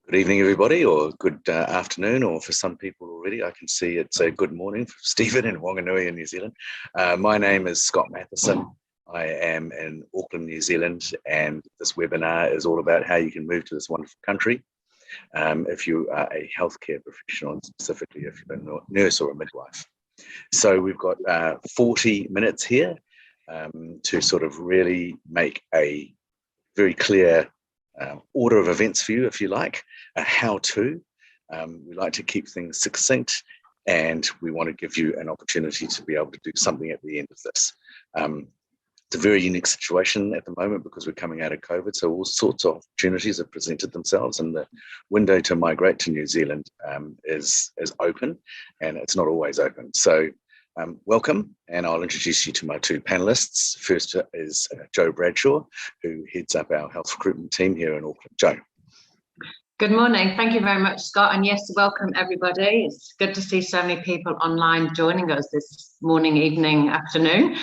Good evening, everybody, or good afternoon, or for some people already, I can see it's a good morning for Stephen in Whanganui in New Zealand. My name is Scott Matheson. I am in Auckland, New Zealand, and this webinar is all about how you can move to this wonderful country if you are a healthcare professional, and specifically if you're a nurse or a midwife. So we've got 40 minutes here to sort of really make a very clear order of events for you, if you like, a how-to. We like to keep things succinct, and we want to give you an opportunity to be able to do something at the end of this. It's a very unique situation at the moment because we're coming out of COVID, so all sorts of opportunities have presented themselves, and the window to migrate to New Zealand is open, and it's not always open. So welcome, and I'll introduce you to my two panelists. First is Jo Bradshaw, who heads up our health recruitment team here in Auckland. Jo. Good morning. Thank you very much, Scott. And yes, welcome everybody. It's good to see so many people online joining us this morning, evening, afternoon.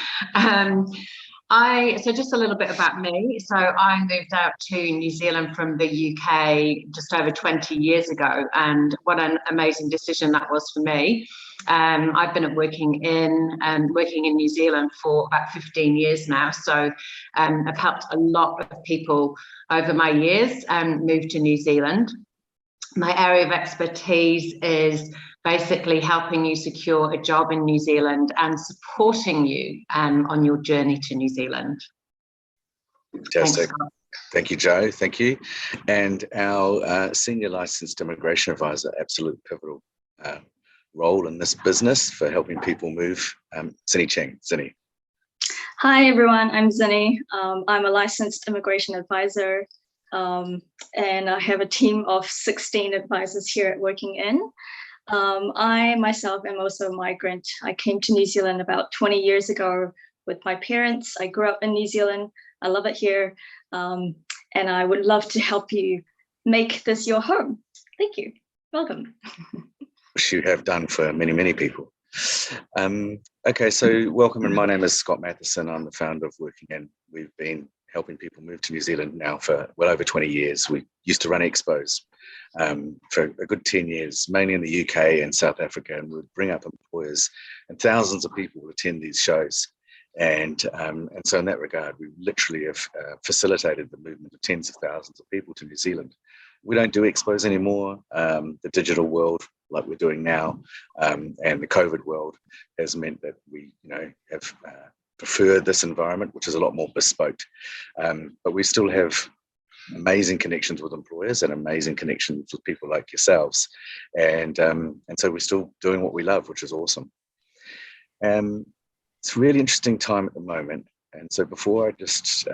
So just a little bit about me. So I moved out to New Zealand from the UK just over 20 years ago, and what an amazing decision that was for me. I've been working in New Zealand for about 15 years now, so I've helped a lot of people over my years move to New Zealand. My area of expertise is basically helping you secure a job in New Zealand and supporting you on your journey to New Zealand. Fantastic. Thank you, Jo. Thank you. And our senior licensed immigration advisor, absolute pivotal role in this business for helping people move, Zinni Cheng. Zinni. Hi, everyone. I'm Zinni. I'm a licensed immigration advisor, and I have a team of 16 advisors here at Working In. I myself am also a migrant. I came to New Zealand about 20 years ago with my parents. I grew up in New Zealand. I love it here, and I would love to help you make this your home. Thank you. Welcome. Which you have done for many, many people. Okay, so welcome, and my name is Scott Matheson. I'm the founder of Working In. We've been helping people move to New Zealand now for well over 20 years. We used to run expos for a good 10 years, mainly in the UK and South Africa, and we'd bring up employers, and thousands of people would attend these shows. And so in that regard, we literally have facilitated the movement of tens of thousands of people to New Zealand. We don't do expos anymore. The digital world, like we're doing now, and the COVID world has meant that we, have preferred this environment, which is a lot more bespoke. But we still have amazing connections with employers and amazing connections with people like yourselves, and so we're still doing what we love, which is awesome. It's a really interesting time at the moment. And so before I just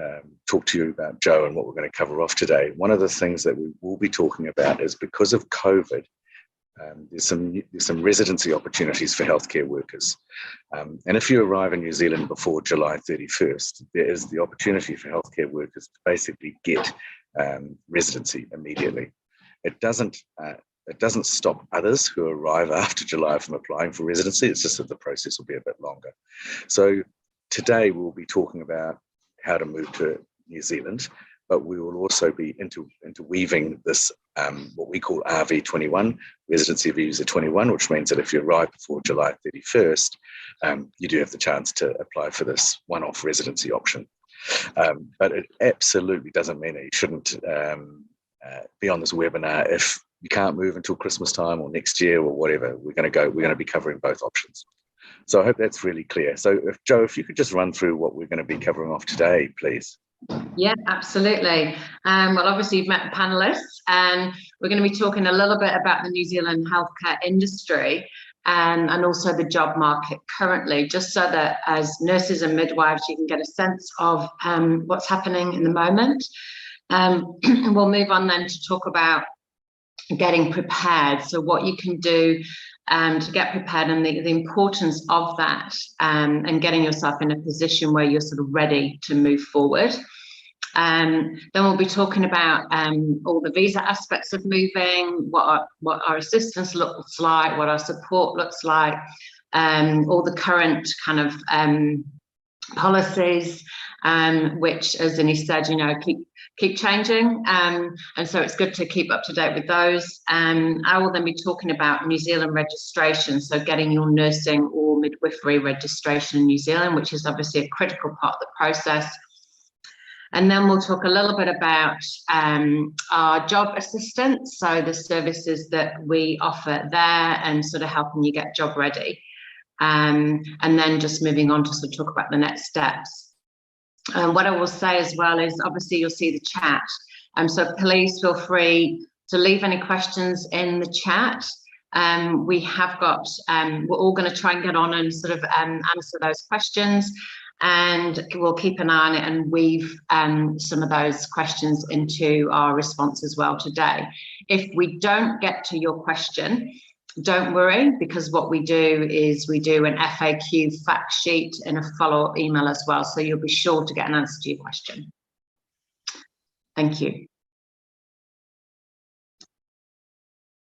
talk to you about Jo and what we're going to cover off today, one of the things that we will be talking about is because of COVID, there's some residency opportunities for healthcare workers. And if you arrive in New Zealand before July 31st, there is the opportunity for healthcare workers to basically get residency immediately. It doesn't stop others who arrive after July from applying for residency. It's just that the process will be a bit longer. So today we'll be talking about how to move to New Zealand, but we will also be interweaving this, what we call RV21, Residency Visa 21, which means that if you arrive before July 31st, you do have the chance to apply for this one-off residency option. But it absolutely doesn't mean that you shouldn't be on this webinar if you can't move until Christmas time or next year or whatever. We're going to be covering both options. So I hope that's really clear. So Jo, if you could just run through what we're going to be covering off today, please. Yeah, absolutely. Well, obviously you've met the panelists, and we're going to be talking a little bit about the New Zealand healthcare industry and also the job market currently, just so that as nurses and midwives, you can get a sense of what's happening in the moment. We'll move on then to talk about getting prepared, so what you can do to get prepared and the importance of that, and getting yourself in a position where you're sort of ready to move forward. Then we'll be talking about all the visa aspects of moving, what our assistance looks like, what our support looks like, all the current kind of policies, which, as Zinni said, keep changing. And so it's good to keep up to date with those. I will then be talking about New Zealand registration, so getting your nursing or midwifery registration in New Zealand, which is obviously a critical part of the process. And then we'll talk a little bit about our job assistance, so the services that we offer there and sort of helping you get job ready. And then just moving on to sort of talk about the next steps. What I will say as well is, obviously you'll see the chat. So please feel free to leave any questions in the chat. We have got, we're all going to try and get on and sort of answer those questions. And we'll keep an eye on it and weave some of those questions into our response as well today. If we don't get to your question, don't worry, because what we do is we do an FAQ fact sheet and a follow-up email as well. So you'll be sure to get an answer to your question. Thank you.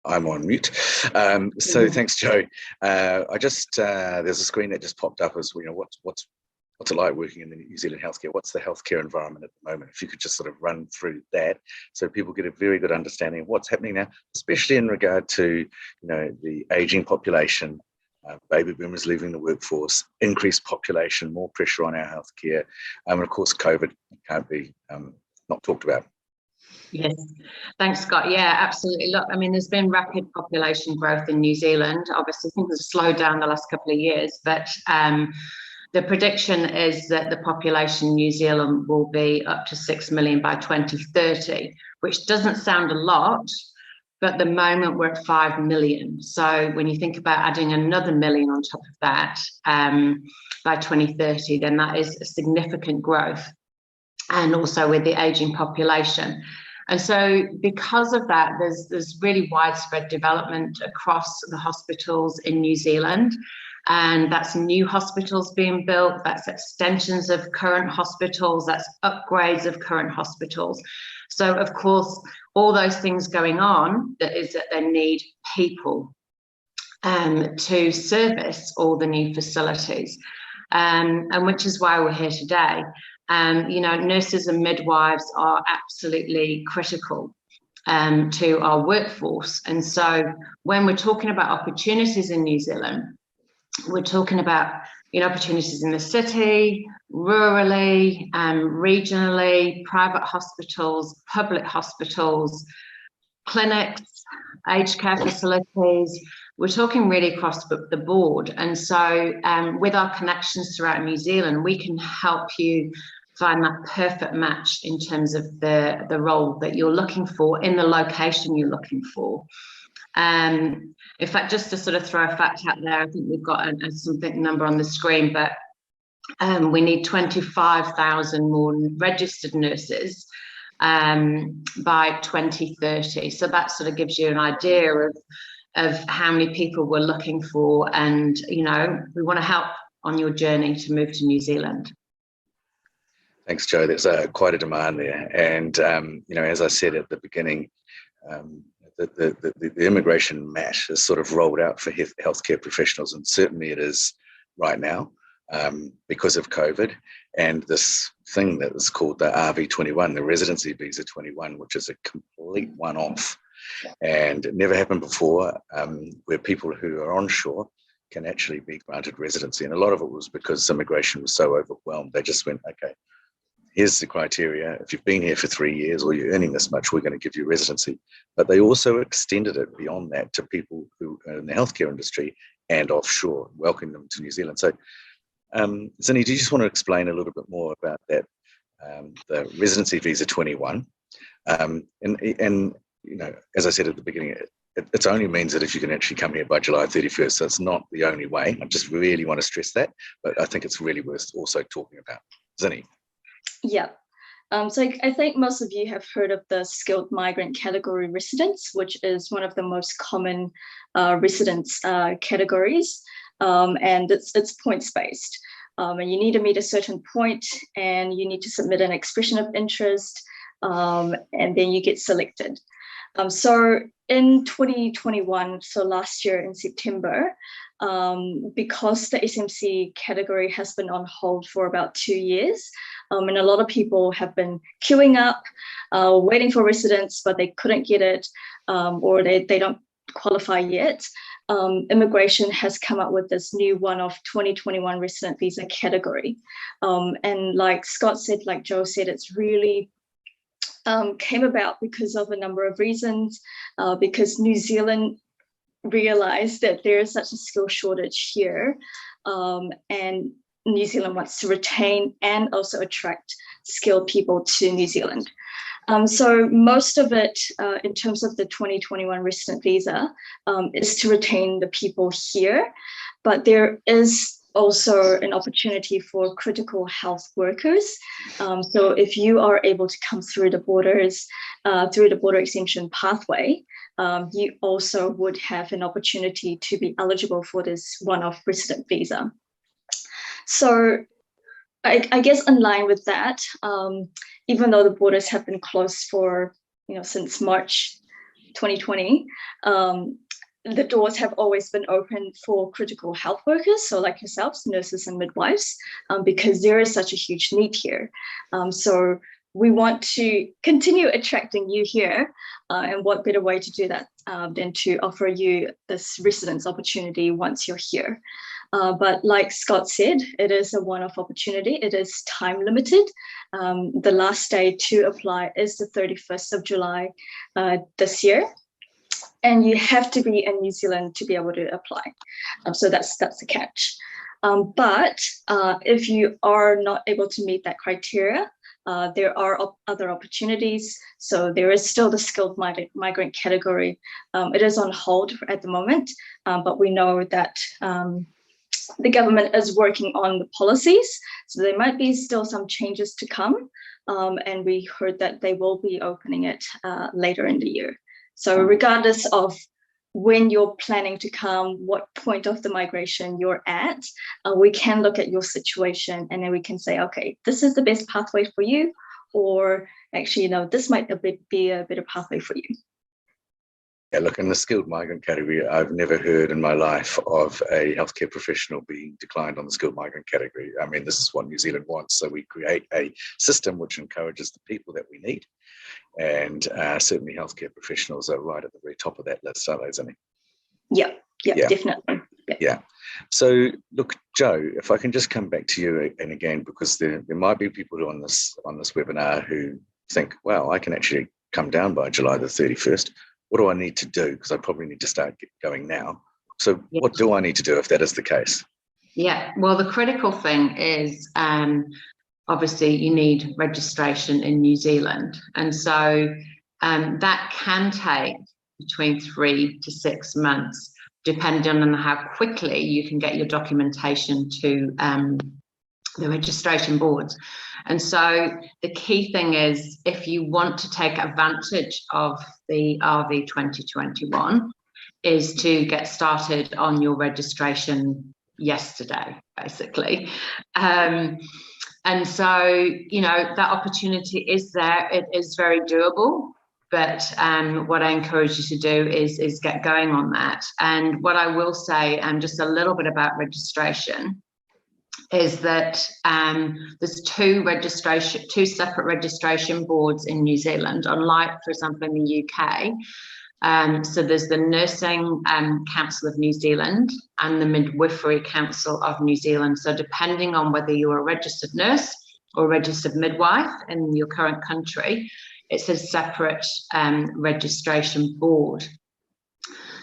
I'm on mute. So thanks, Jo. I just there's a screen that just popped up as what's it like working in the New Zealand healthcare? What's the healthcare environment at the moment? If you could just sort of run through that, so people get a very good understanding of what's happening now, especially in regard to the aging population, baby boomers leaving the workforce, increased population, more pressure on our healthcare, and of course COVID can't be not talked about. Yes, thanks, Scott. Yeah, absolutely. Look, I mean, there's been rapid population growth in New Zealand. Obviously, things have slowed down the last couple of years, but the prediction is that the population in New Zealand will be up to 6 million by 2030, which doesn't sound a lot, but at the moment we're at 5 million. So when you think about adding another million on top of that by 2030, then that is a significant growth. And also with the aging population. And so because of that, there's really widespread development across the hospitals in New Zealand. And that's new hospitals being built, that's extensions of current hospitals, that's upgrades of current hospitals. So of course, all those things going on, that is that they need people to service all the new facilities. And which is why we're here today. Nurses and midwives are absolutely critical to our workforce. And so when we're talking about opportunities in New Zealand, we're talking about opportunities in the city, rurally, regionally, private hospitals, public hospitals, clinics, aged care facilities. We're talking really across the board. And so with our connections throughout New Zealand, we can help you find that perfect match in terms of the role that you're looking for in the location you're looking for. In fact, just to sort of throw a fact out there, I think we've got a something number on the screen, but we need 25,000 more registered nurses by 2030. So that sort of gives you an idea of how many people we're looking for, and we want to help on your journey to move to New Zealand. Thanks, Jo. There's quite a demand there, and as I said at the beginning, the immigration mat is sort of rolled out for healthcare professionals, and certainly it is right now because of COVID and this thing that is called the RV21, the residency visa 21, which is a complete one-off. And it never happened before, where people who are onshore can actually be granted residency. And a lot of it was because immigration was so overwhelmed. They just went, okay, here's the criteria. If you've been here for 3 years or you're earning this much, we're going to give you residency. But they also extended it beyond that to people who are in the healthcare industry and offshore, welcoming them to New Zealand. So, Zinni, do you just want to explain a little bit more about that, the residency visa 21? And as I said at the beginning, it only means that if you can actually come here by July 31st, so it's not the only way. I just really want to stress that, but I think it's really worth also talking about. Zinni. Yeah. So I think most of you have heard of the skilled migrant category residence, which is one of the most common residence categories, and it's points-based. And you need to meet a certain point, and you need to submit an expression of interest, and then you get selected. So in 2021, so last year in September, because the SMC category has been on hold for about 2 years, and a lot of people have been queuing up, waiting for residence, but they couldn't get it, or they don't qualify yet. Immigration has come up with this new one-off 2021 resident visa category. And like Scott said, like Joe said, it's really came about because of a number of reasons, because New Zealand realized that there is such a skill shortage here, and New Zealand wants to retain and also attract skilled people to New Zealand. So most of it, in terms of the 2021 resident visa, is to retain the people here, but there is also an opportunity for critical health workers. So if you are able to come through the borders, through the border exemption pathway, you also would have an opportunity to be eligible for this one-off resident visa. So I guess in line with that, even though the borders have been closed for, since March 2020, the doors have always been open for critical health workers, so like yourselves, nurses and midwives, because there is such a huge need here. So we want to continue attracting you here, and what better way to do that than to offer you this residence opportunity once you're here. But like Scott said, it is a one-off opportunity. It is time limited. The last day to apply is the 31st of July this year. And you have to be in New Zealand to be able to apply. So that's the catch. But if you are not able to meet that criteria, there are other opportunities. So there is still the skilled migrant category. It is on hold at the moment, but we know that the government is working on the policies. So there might be still some changes to come. And we heard that they will be opening it later in the year. So regardless of when you're planning to come, what point of the migration you're at, we can look at your situation and then we can say, okay, this is the best pathway for you, or actually, this might be a better pathway for you. Yeah, look, in the skilled migrant category, I've never heard in my life of a healthcare professional being declined on the skilled migrant category. I mean, this is what New Zealand wants. So we create a system which encourages the people that we need. And certainly healthcare professionals are right at the very top of that list, aren't they, Zinni? Yeah, definitely. Yeah. So look, Joe, if I can just come back to you and again, because there might be people on this webinar who think, well, I can actually come down by July the 31st. What do I need to do? Because I probably need to start going now. So what do I need to do if that is the case? Yeah, well, the critical thing is obviously you need registration in New Zealand. And so that can take between 3 to 6 months, depending on how quickly you can get your documentation to the registration boards. And so the key thing is, if you want to take advantage of the RV 2021, is to get started on your registration yesterday, basically. And so, that opportunity is there. It is very doable. But what I encourage you to do is get going on that. And what I will say, just a little bit about registration, is that there's two separate registration boards in New Zealand, unlike, for example, in the UK. So there's the Nursing Council of New Zealand and the Midwifery Council of New Zealand. So depending on whether you're a registered nurse or registered midwife in your current country, it's a separate registration board.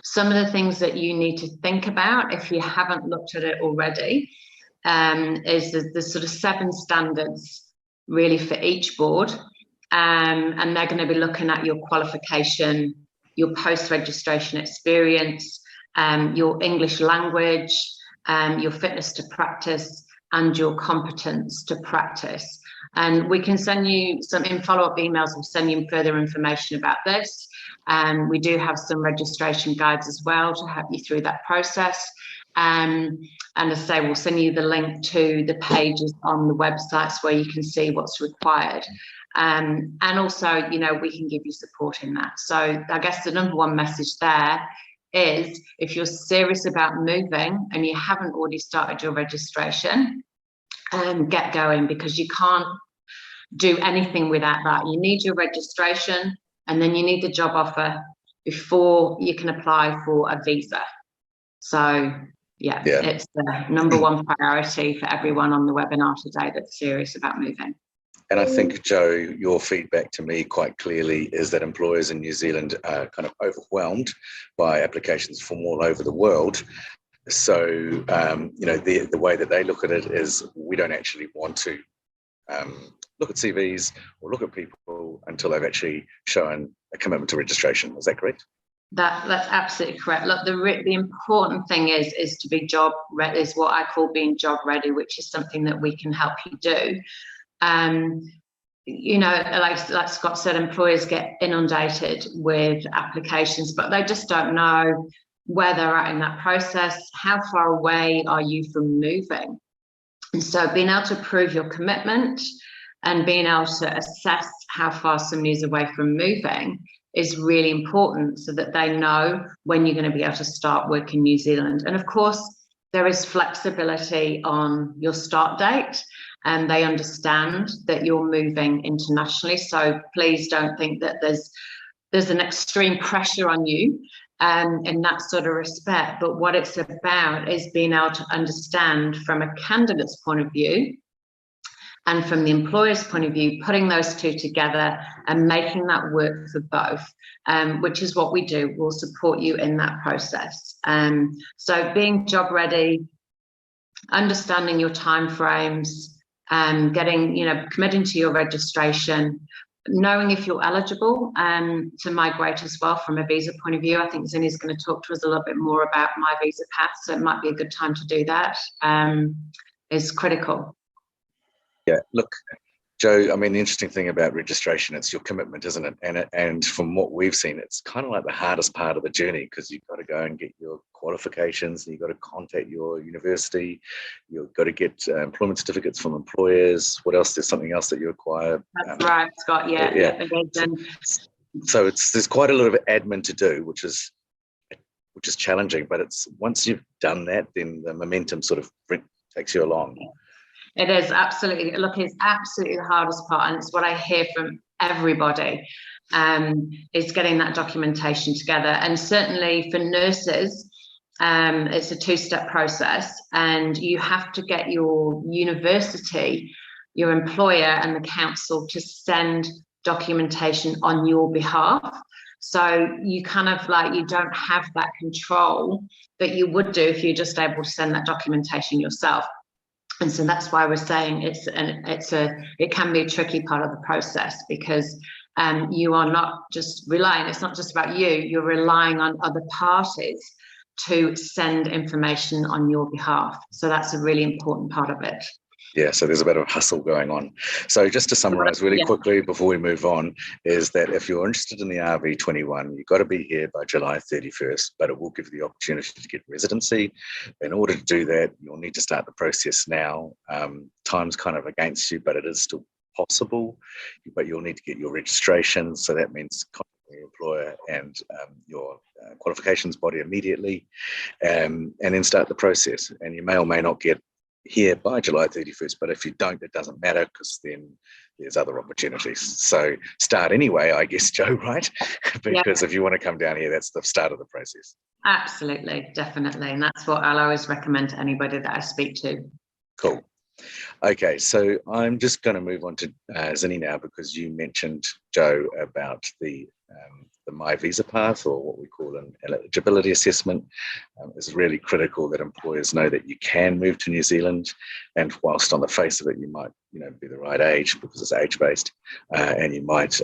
Some of the things that you need to think about, if you haven't looked at it already, is the sort of 7 standards really for each board, and they're going to be looking at your qualification, your post-registration experience, your English language, your fitness to practice, and your competence to practice. And we can send you some in follow-up emails. We'll send you further information about this. We do have some registration guides as well to help you through that process. And as I say, we'll send you the link to the pages on the websites where you can see what's required. And also, we can give you support in that. So I guess the number one message there is, if you're serious about moving and you haven't already started your registration, get going, because you can't do anything without that. You need your registration, and then you need the job offer before you can apply for a visa. So yeah, it's the number one priority for everyone on the webinar today that's serious about moving. And I think, Joe, your feedback to me quite clearly is that employers in New Zealand are kind of overwhelmed by applications from all over the world. So, the way that they look at it is, we don't actually want to look at CVs or look at people until they've actually shown a commitment to registration. Is that correct? That's absolutely correct. Look, the important thing is to be job ready, is what I call being job ready, which is something that we can help you do. Like Scott said, employers get inundated with applications, but they just don't know where they're at in that process. How far away are you from moving? And so being able to prove your commitment and being able to assess how far somebody is away from moving is really important, so that they know when you're going to be able to start work in New Zealand. And of course, there is flexibility on your start date, and they understand that you're moving internationally. So please don't think that there's an extreme pressure on you in that sort of respect. But what it's about is being able to understand from a candidate's point of view and from the employer's point of view, putting those two together and making that work for both, which is what we do. We'll support you in that process. So being job ready, understanding your timeframes, committing to your registration, knowing if you're eligible to migrate as well from a visa point of view. I think Zinni's going to talk to us a little bit more about My Visa Path, so it might be a good time to do that, is critical. Yeah, look, Joe, I mean, the interesting thing about registration, it's your commitment, isn't it? And from what we've seen, it's kind of like the hardest part of the journey, because you've got to go and get your qualifications, and you've got to contact your university, you've got to get employment certificates from employers. What else? There's something else that you require. That's right, Scott. Yeah. So there's quite a lot of admin to do, which is challenging. But it's, once you've done that, then the momentum sort of takes you along. It is absolutely. Look, it's absolutely the hardest part, and it's what I hear from everybody, is getting that documentation together. And certainly for nurses, it's a two-step process, and you have to get your university, your employer, and the council to send documentation on your behalf. So you kind of you don't have that control that you would do if you're just able to send that documentation yourself. And so that's why we're saying it can be a tricky part of the process, because you are not just relying, it's not just about you, you're relying on other parties to send information on your behalf. So that's a really important part of it. Yeah, so there's a bit of hustle going on. So just to summarize really quickly before we move on, is that if you're interested in the RV21, you've got to be here by July 31st, but it will give you the opportunity to get residency. In order to do that, you'll need to start the process now. Time's kind of against you, but it is still possible. But you'll need to get your registration. So that means contacting your employer and your qualifications body immediately, and then start the process. And you may or may not get here by July 31st, but if you don't, it doesn't matter, because then there's other opportunities. So start anyway, I guess, Joe, right? Because if you want to come down here, that's the start of the process. Absolutely, definitely. And that's what I'll always recommend to anybody that I speak to. Cool. Okay, so I'm just going to move on to Zinni now, because you mentioned, Joe, about the My Visa Path, or what we call an eligibility assessment. It's really critical that employers know that you can move to New Zealand, and whilst on the face of it you might be the right age, because it's age-based, and you might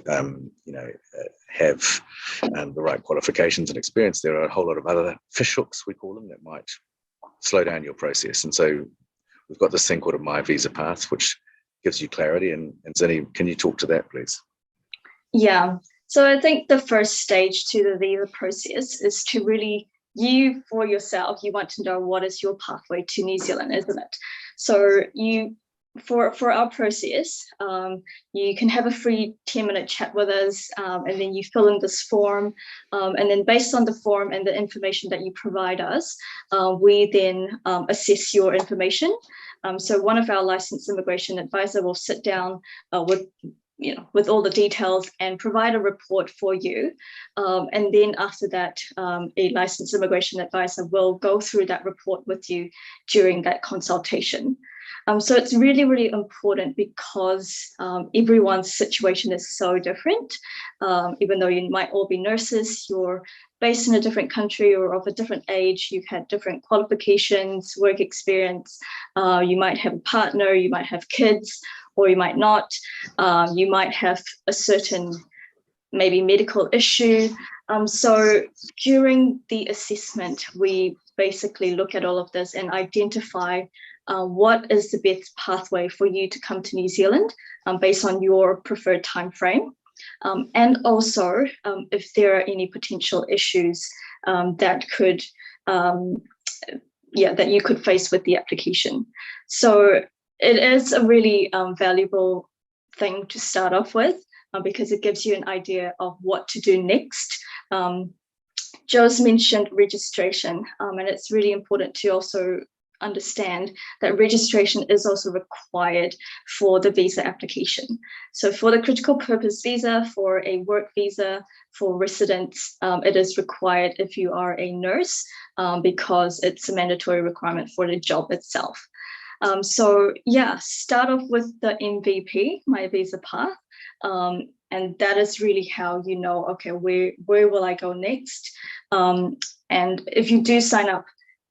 have the right qualifications and experience, there are a whole lot of other fish hooks, we call them, that might slow down your process. And so we've got this thing called a My Visa Path, which gives you clarity. And Zinni, can you talk to that, please? Yeah. So I think the first stage to the visa process is to really, you for yourself, you want to know what is your pathway to New Zealand, isn't it? So you for our process, you can have a free 10-minute chat with us, and then you fill in this form, and then based on the form and the information that you provide us, we then assess your information. So one of our licensed immigration advisor will sit down with all the details and provide a report for you. And then after that, a licensed immigration advisor will go through that report with you during that consultation. So it's really, really important because everyone's situation is so different. Even though you might all be nurses, you're based in a different country or of a different age, you've had different qualifications, work experience, you might have a partner, you might have kids, or you might not. You might have a certain maybe medical issue. So during the assessment, we basically look at all of this and identify what is the best pathway for you to come to New Zealand based on your preferred time frame. And also if there are any potential issues that you could face with the application. So it is a really valuable thing to start off with because it gives you an idea of what to do next. Joe's mentioned registration, and it's really important to also understand that registration is also required for the visa application. So for the critical purpose visa, for a work visa, for residents, it is required if you are a nurse because it's a mandatory requirement for the job itself. So yeah, start off with the MVP, My Visa Path, and that is really how you know, okay, where will I go next? And if you do sign up,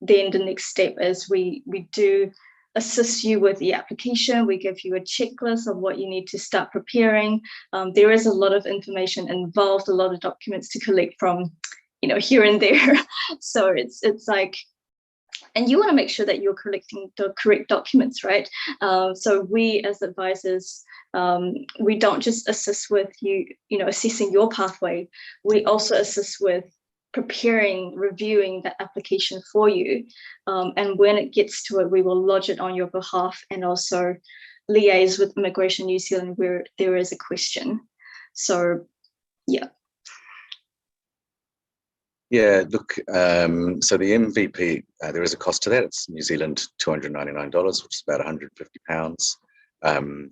then the next step is we do assist you with the application. We give you a checklist of what you need to start preparing. There is a lot of information involved, a lot of documents to collect from, here and there. So it's like, and you want to make sure that you're collecting the correct documents, right? So we as advisors, we don't just assist with assessing your pathway. We also assist with preparing, reviewing the application for you. And when it gets to it, we will lodge it on your behalf and also liaise with Immigration New Zealand where there is a question. So, yeah. Yeah, look, so the MVP, there is a cost to that. It's New Zealand $299, which is about £150.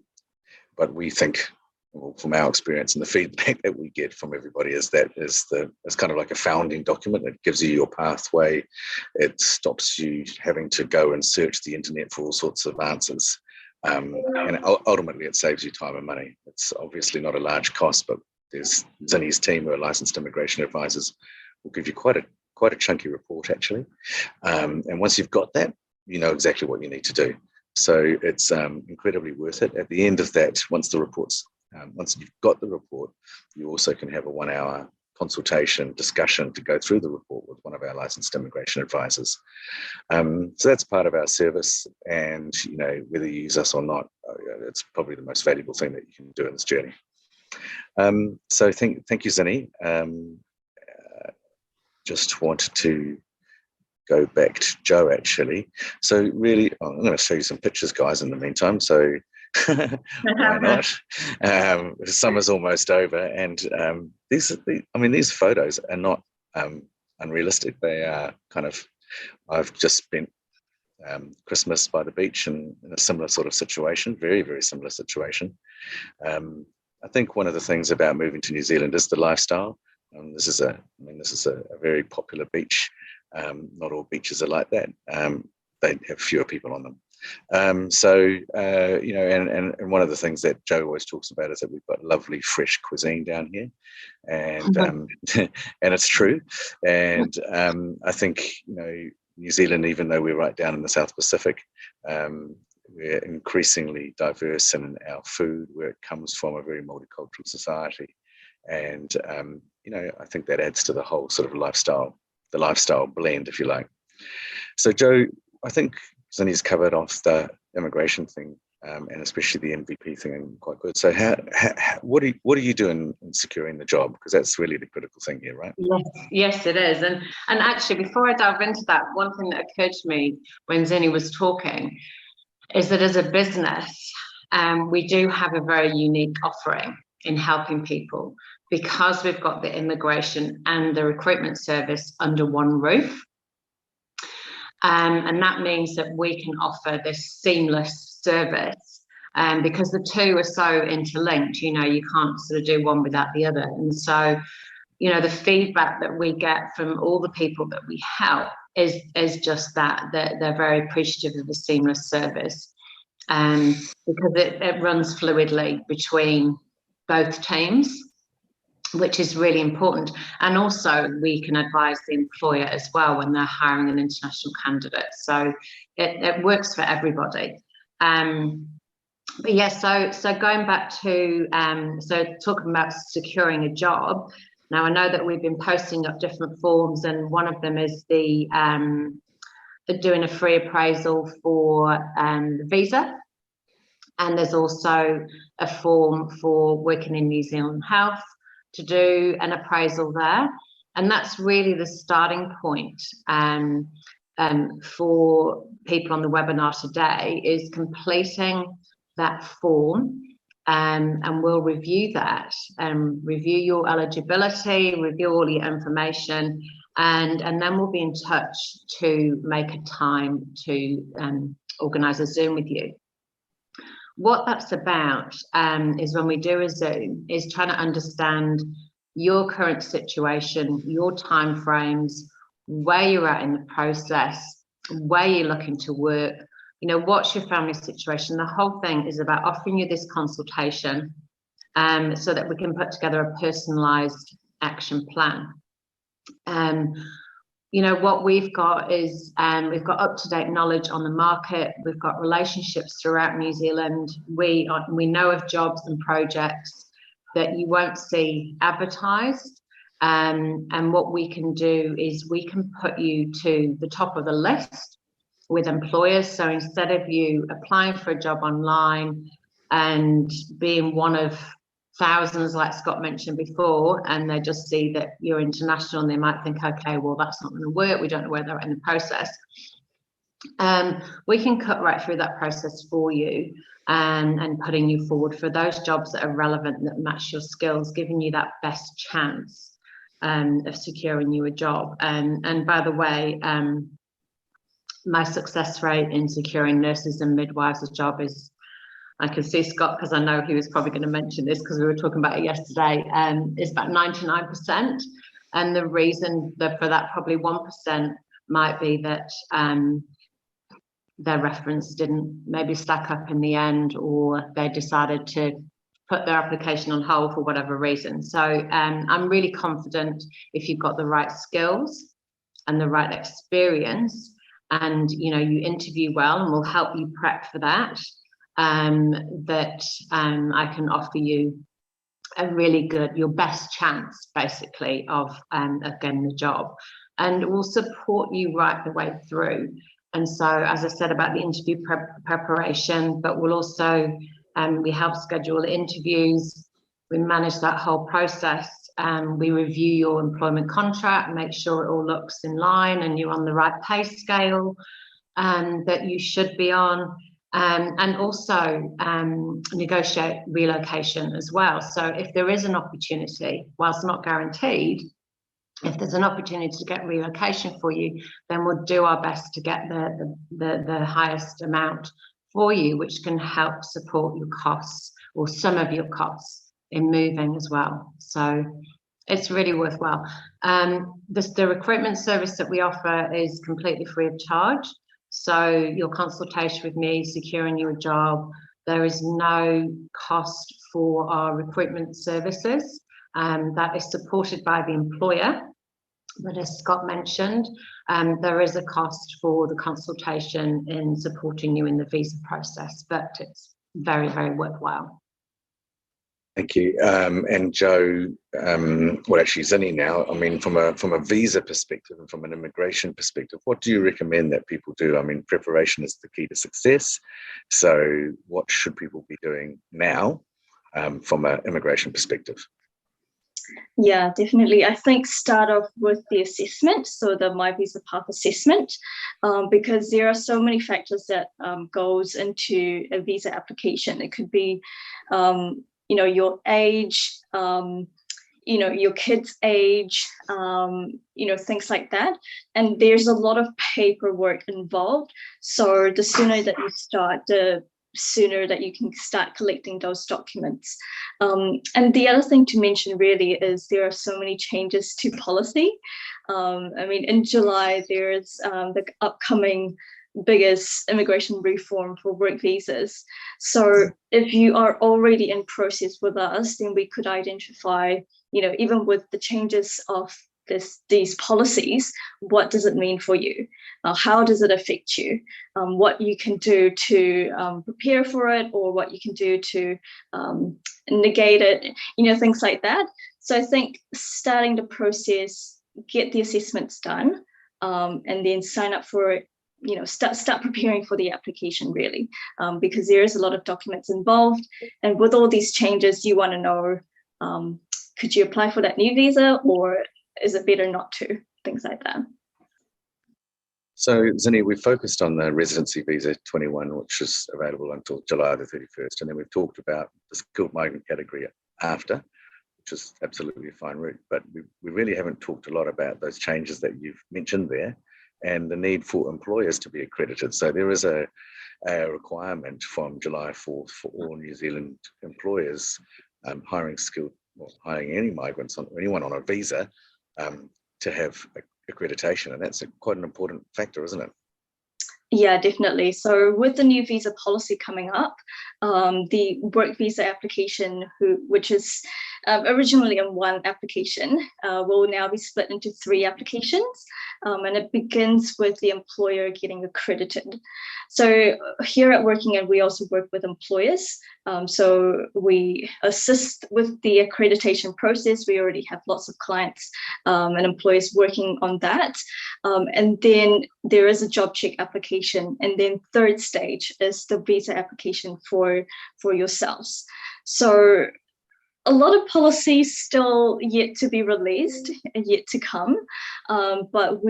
But we think, well, from our experience and the feedback that we get from everybody is that it's kind of like a founding document. It gives you your pathway. It stops you having to go and search the internet for all sorts of answers. And ultimately it saves you time and money. It's obviously not a large cost, but there's Zinni's team who are licensed immigration advisors will give you quite a chunky report actually. And once you've got that, you know exactly what you need to do. So it's incredibly worth it. At the end of that, once you've got the report, you also can have a 1-hour consultation discussion to go through the report with one of our licensed immigration advisors. So that's part of our service, and whether you use us or not, it's probably the most valuable thing that you can do in this journey. So thank you, Zinni. Just wanted to go back to Joe actually. So really, I'm going to show you some pictures, guys, in the meantime. So why not? Summer's almost over, and these photos are not unrealistic. They are kind of, I've just spent Christmas by the beach in a similar sort of situation, very, very similar situation. I think one of the things about moving to New Zealand is the lifestyle. This is a very popular beach. Not all beaches are like that. They have fewer people on them. And one of the things that Joe always talks about is that we've got lovely fresh cuisine down here, and and it's true. And I think New Zealand, even though we're right down in the South Pacific, we're increasingly diverse in our food, where it comes from a very multicultural society, and I think that adds to the whole sort of lifestyle blend, if you like. So Joe, I think Zinni's covered off the immigration thing, and especially the MVP thing quite good. So what are you doing in securing the job? Because that's really the critical thing here, right? Yes, it is. And actually, before I delve into that, one thing that occurred to me when Zinni was talking, is that as a business, we do have a very unique offering in helping people because we've got the immigration and the recruitment service under one roof. And that means that we can offer this seamless service because the two are so interlinked, you know, you can't sort of do one without the other. And so, you know, the feedback that we get from all the people that we help is just that they're very appreciative of the seamless service because it runs fluidly between both teams, which is really important. And also we can advise the employer as well when they're hiring an international candidate. So it works for everybody. But yeah, so going back to, so talking about securing a job, now I know that we've been posting up different forms, and one of them is the doing a free appraisal for the visa. And there's also a form for working in New Zealand Health to do an appraisal there. And that's really the starting point for people on the webinar today, is completing that form, and we'll review that and review your eligibility, review all your information, and then we'll be in touch to make a time to organise a Zoom with you. What that's about is when we do a Zoom, is trying to understand your current situation, your timeframes, where you're at in the process, where you're looking to work, you know, what's your family situation. The whole thing is about offering you this consultation so that we can put together a personalised action plan. You know, what we've got is we've got up-to-date knowledge on the market. We've got relationships throughout New Zealand. We know of jobs and projects that you won't see advertised. And what we can do is we can put you to the top of the list with employers. So instead of you applying for a job online and being one of thousands, like Scott mentioned before, and they just see that you're international and they might think, okay, well, that's not going to work. We don't know where they're at in the process. We can cut right through that process for you and putting you forward for those jobs that are relevant, that match your skills, giving you that best chance of securing you a job. And by the way, my success rate in securing nurses and midwives a job is, I can see Scott, because I know he was probably going to mention this because we were talking about it yesterday, is about 99%. And the reason for that, probably 1% might be that their reference didn't maybe stack up in the end, or they decided to put their application on hold for whatever reason. So I'm really confident if you've got the right skills and the right experience, and you know, you interview well, and we'll help you prep for that, that I can offer you a really good, your best chance basically of getting the job, and we'll support you right the way through. And so, as I said about the interview preparation, but we'll also we help schedule interviews, we manage that whole process, we review your employment contract, make sure it all looks in line and you're on the right pay scale that you should be on, and also negotiate relocation as well. So if there is an opportunity, whilst not guaranteed, if there's an opportunity to get relocation for you, then we'll do our best to get the highest amount for you, which can help support your costs, or some of your costs in moving as well. So it's really worthwhile. The recruitment service that we offer is completely free of charge. So your consultation with me, securing you a job, there is no cost for our recruitment services. That is supported by the employer. But as Scott mentioned, there is a cost for the consultation in supporting you in the visa process, but it's very, very worthwhile. Thank you. And Joe, well, actually Zinni now, I mean, from a visa perspective and from an immigration perspective, what do you recommend that people do? I mean, preparation is the key to success. So what should people be doing now from an immigration perspective? Yeah, definitely. I think start off with the assessment, so the My Visa Path assessment, because there are so many factors that goes into a visa application. It could be, your age, your kid's age, things like that. And there's a lot of paperwork involved. So the sooner that you start, the sooner that you can start collecting those documents. And the other thing to mention really is there are so many changes to policy. In July, there's the upcoming biggest immigration reform for work visas. So if you are already in process with us, then we could identify, even with the changes of these policies, what does it mean for you? How does it affect you? What you can do to prepare for it, or what you can do to negate it, things like that. So I think starting the process, get the assessments done, and then sign up for it. Start preparing for the application really, because there is a lot of documents involved, and with all these changes, you want to know, could you apply for that new visa, or is it better not to? Things like that. So, Zinni, we focused on the residency visa 21, which is available until July the 31st. And then we've talked about the skilled migrant category after, which is absolutely a fine route. But we really haven't talked a lot about those changes that you've mentioned there and the need for employers to be accredited. So there is a requirement from July 4th for all New Zealand employers hiring any migrants or anyone on a visa to have accreditation, and that's quite an important factor, isn't it? Yeah, definitely. So with the new visa policy coming up, the work visa application, which is originally in one application, will now be split into 3 applications, and it begins with the employer getting accredited. So here at Working In, we also work with employers. So we assist with the accreditation process. We already have lots of clients and employers working on that. And then there is a job check application. And then third stage is the visa application for yourselves. So a lot of policies still yet to be released and yet to come. But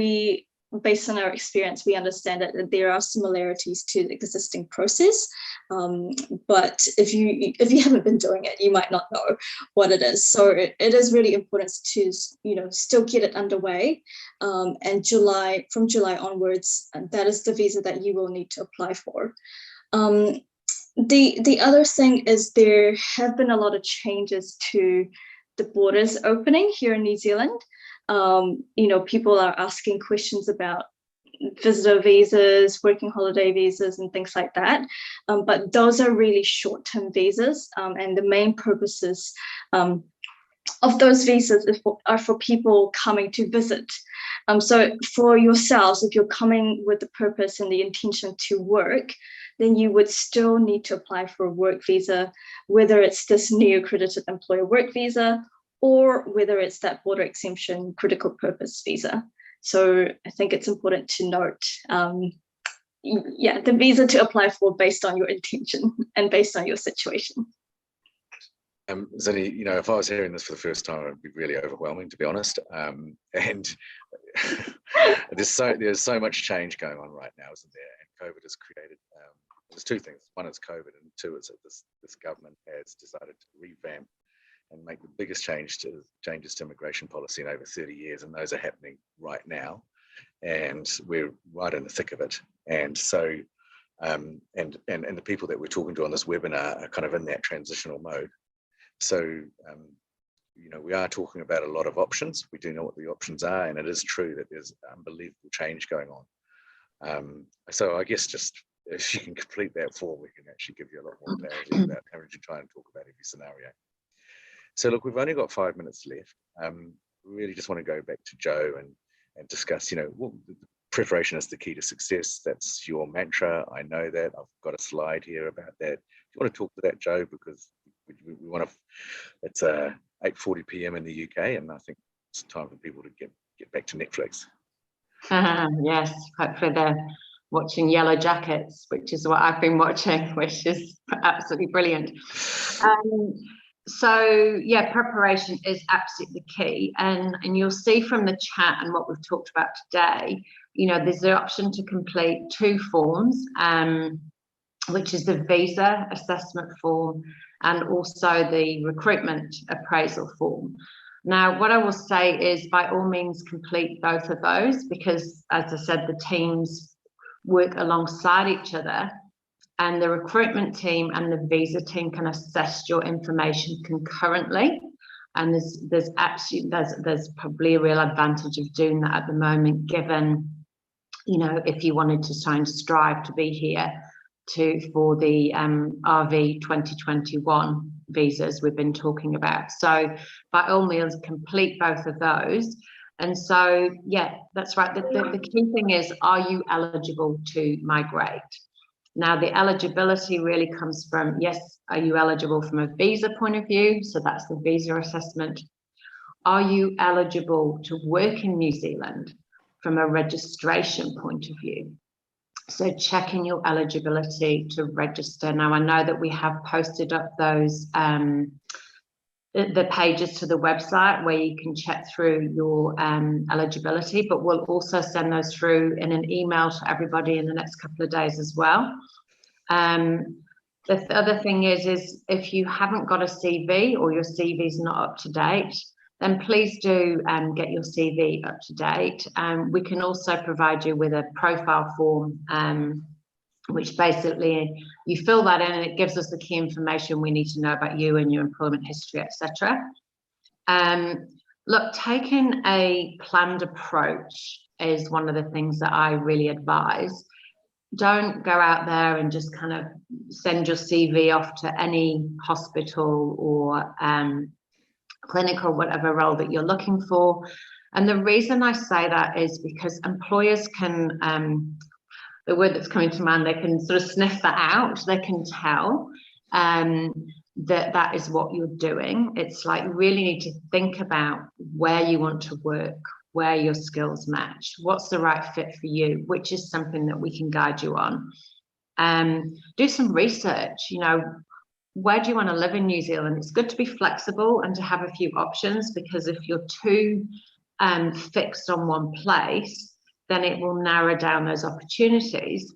based on our experience, we understand that there are similarities to the existing process. But if you haven't been doing it, you might not know what it is. So it is really important to still get it underway. And from July onwards, that is the visa that you will need to apply for. The other thing is there have been a lot of changes to the borders opening here in New Zealand. People are asking questions about visitor visas, working holiday visas, and things like that. But those are really short-term visas, and the main purposes of those visas are for people coming to visit. So for yourselves, if you're coming with the purpose and the intention to work, then you would still need to apply for a work visa, whether it's this new accredited employer work visa or whether it's that border exemption critical purpose visa. So I think it's important to note, the visa to apply for based on your intention and based on your situation. Zinni, if I was hearing this for the first time, it'd be really overwhelming, to be honest. And there's so much change going on right now, isn't there? And COVID has created. There's 2 things. One is COVID, and 2 is that this government has decided to revamp and make the biggest changes to immigration policy in over 30 years, and those are happening right now, and we're right in the thick of it. And so, and the people that we're talking to on this webinar are kind of in that transitional mode. So, we are talking about a lot of options. We do know what the options are, and it is true that there's unbelievable change going on. So I guess just if you can complete that form, we can actually give you a lot more clarity about having to try and talk about every scenario. So look, we've only got 5 minutes left. We really just want to go back to Joe and discuss, what preparation is the key to success. That's your mantra. I know that. I've got a slide here about that. Do you want to talk to that, Joe? Because we want to, it's 8:40 p.m. in the UK, and I think it's time for people to get back to Netflix. Yes, hopefully they're watching Yellow Jackets, which is what I've been watching, which is absolutely brilliant. So yeah, preparation is absolutely key, and you'll see from the chat and what we've talked about today, there's the option to complete 2 forms, which is the visa assessment form and also the recruitment appraisal form. Now, what I will say is, by all means, complete both of those, because, as I said, the teams work alongside each other, and the recruitment team and the visa team can assess your information concurrently. And there's probably a real advantage of doing that at the moment, given, if you wanted to try and strive to be here for the RV 2021 visas we've been talking about. So by all means, complete both of those. And so, yeah, that's right. The key thing is, are you eligible to migrate? Now, the eligibility really comes from, yes, are you eligible from a visa point of view? So that's the visa assessment. Are you eligible to work in New Zealand from a registration point of view? So checking your eligibility to register. Now, I know that we have posted up those the pages to the website where you can check through your eligibility, but we'll also send those through in an email to everybody in the next couple of days as well. The other thing is if you haven't got a CV, or your CV is not up to date, then please do get your CV up to date. We can also provide you with a profile form, which basically you fill that in and it gives us the key information we need to know about you and your employment history, etc. Look, taking a planned approach is one of the things that I really advise. Don't go out there and just kind of send your CV off to any hospital or clinic or whatever role that you're looking for. And the reason I say that is because employers can, the word that's coming to mind, they can sort of sniff that out. They can tell that is what you're doing. It's like, you really need to think about where you want to work, where your skills match, what's the right fit for you, which is something that we can guide you on. Do some research, where do you want to live in New Zealand? It's good to be flexible and to have a few options, because if you're too fixed on one place, then it will narrow down those opportunities.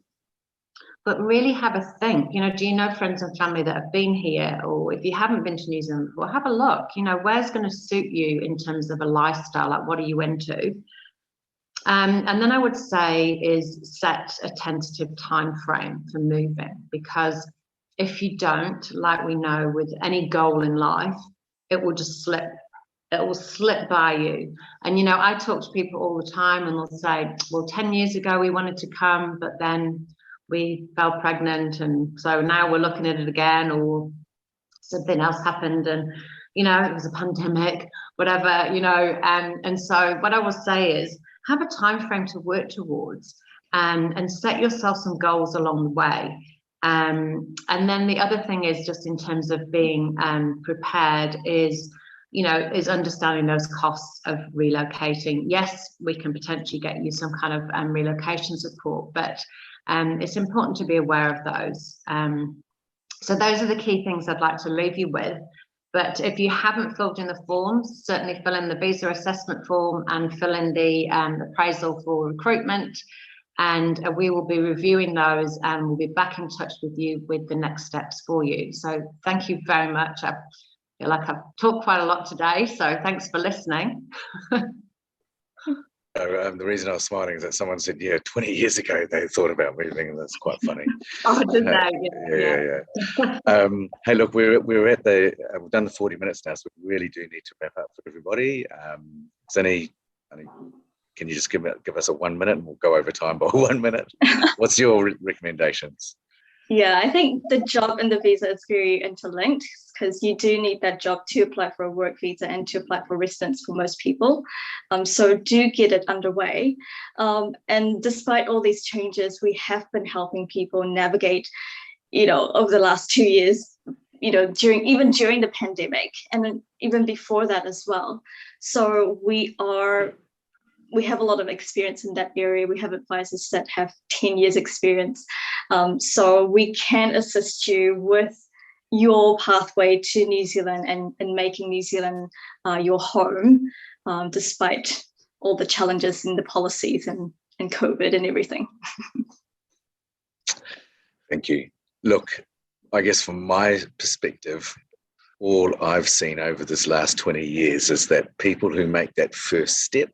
But really have a think, do you know friends and family that have been here? Or if you haven't been to New Zealand before, have a look, where's going to suit you in terms of a lifestyle, like what are you into? And then I would say is set a tentative time frame for moving, because if you don't, like we know with any goal in life, it will just slip. It will slip by you. And, I talk to people all the time and they'll say, well, 10 years ago we wanted to come, but then we fell pregnant. And so now we're looking at it again, or something else happened and, it was a pandemic, whatever, and so what I will say is have a time frame to work towards, and set yourself some goals along the way. And then the other thing is, just in terms of being prepared, is understanding those costs of relocating. Yes, we can potentially get you some kind of relocation support, but it's important to be aware of those. So those are the key things I'd like to leave you with. But if you haven't filled in the forms, certainly fill in the visa assessment form and fill in the appraisal for recruitment. And we will be reviewing those, and we'll be back in touch with you with the next steps for you. So thank you very much. I feel like I've talked quite a lot today, so thanks for listening. The reason I was smiling is that someone said, 20 years ago they thought about moving, and that's quite funny. Oh, did they? Yeah. Hey, look, we're at we've done the 40 minutes now, so we really do need to wrap up for everybody. Zinni, can you just give us a 1 minute, and we'll go over time by 1 minute? What's your recommendations? Yeah, I think the job and the visa is very interlinked, because you do need that job to apply for a work visa and to apply for residence for most people. So do get it underway. And despite all these changes, we have been helping people navigate, over the last 2 years, during the pandemic, and even before that as well. So we have a lot of experience in that area. We have advisors that have 10 years experience. So we can assist you with, your pathway to New Zealand and making New Zealand your home, despite all the challenges in the policies and COVID and everything. Thank you. Look, I guess from my perspective, all I've seen over this last 20 years is that people who make that first step,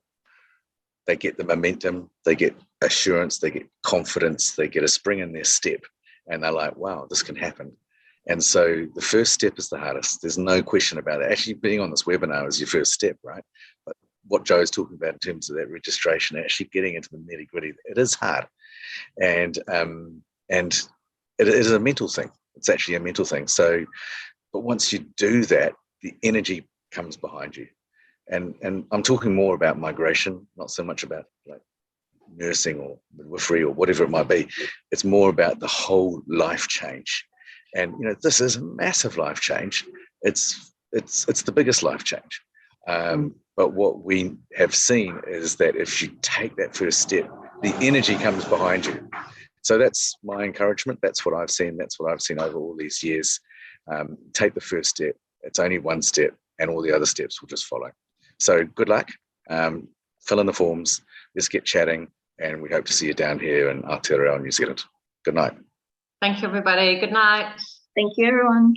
they get the momentum, they get assurance, they get confidence, they get a spring in their step, and they're like, wow, this can happen. And so the first step is the hardest. There's no question about it. Actually, being on this webinar is your first step, right? But what Joe's talking about in terms of that registration, actually getting into the nitty-gritty, it is hard. And it is a mental thing. It's actually a mental thing. So, but once you do that, the energy comes behind you. And I'm talking more about migration, not so much about like nursing or midwifery or whatever it might be. It's more about the whole life change. And this is a massive life change. It's the biggest life change. But what we have seen is that if you take that first step, the energy comes behind you. So that's my encouragement. That's what I've seen. That's what I've seen over all these years. Take the first step. It's only one step, and all the other steps will just follow. So good luck. Fill in the forms. Let's get chatting, and we hope to see you down here in Aotearoa, New Zealand. Good night. Thank you, everybody. Good night. Thank you, everyone.